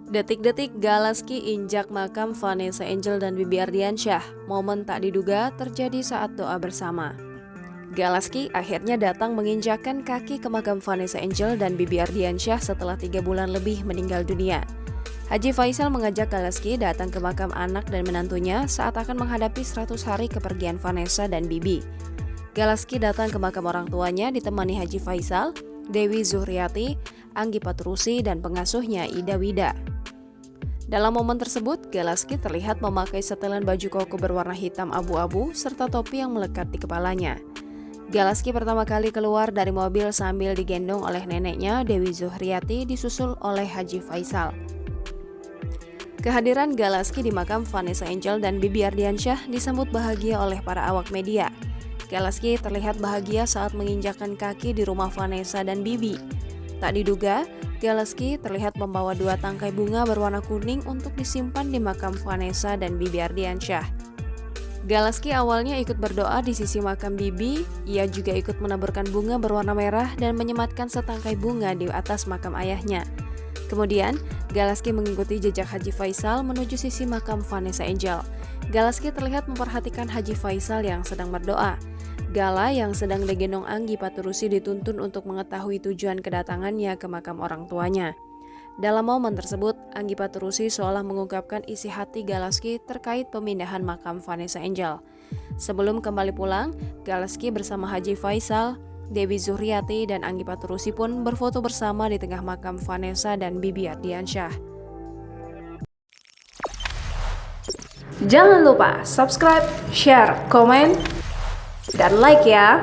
Detik-detik Galaski injak makam Vanessa Angel dan Bibi Ardiansyah. Momen tak diduga terjadi saat doa bersama. Galaski akhirnya datang menginjakkan kaki ke makam Vanessa Angel dan Bibi Ardiansyah setelah 3 bulan lebih meninggal dunia. Haji Faisal mengajak Galaski datang ke makam anak dan menantunya saat akan menghadapi 100 hari kepergian Vanessa dan Bibi. Galaski datang ke makam orang tuanya ditemani Haji Faisal, Dewi Zuhriati, Anggi Patrusi, dan pengasuhnya Ida Wida. Dalam momen tersebut, Galaski terlihat memakai setelan baju koko berwarna hitam abu-abu serta topi yang melekat di kepalanya. Galaski pertama kali keluar dari mobil sambil digendong oleh neneknya Dewi Zuhriati disusul oleh Haji Faisal. Kehadiran Galaski di makam Vanessa Angel dan Bibi Ardiansyah disambut bahagia oleh para awak media. Galaski terlihat bahagia saat menginjakkan kaki di rumah Vanessa dan Bibi. Tak diduga, Galaski terlihat membawa 2 tangkai bunga berwarna kuning untuk disimpan di makam Vanessa dan Bibi Ardiansyah. Galaski awalnya ikut berdoa di sisi makam Bibi, ia juga ikut menaburkan bunga berwarna merah dan menyematkan setangkai bunga di atas makam ayahnya. Kemudian, Galaski mengikuti jejak Haji Faisal menuju sisi makam Vanessa Angel. Galaski terlihat memperhatikan Haji Faisal yang sedang berdoa. Gala yang sedang digendong Anggi Patrusi dituntun untuk mengetahui tujuan kedatangannya ke makam orang tuanya. Dalam momen tersebut, Anggi Patrusi seolah mengungkapkan isi hati Galaski terkait pemindahan makam Vanessa Angel. Sebelum kembali pulang, Galaski bersama Haji Faisal, Dewi Zuhriati, dan Anggi Patrusi pun berfoto bersama di tengah makam Vanessa dan Bibi Ardiansyah. Jangan lupa subscribe, share, komen, dan like ya!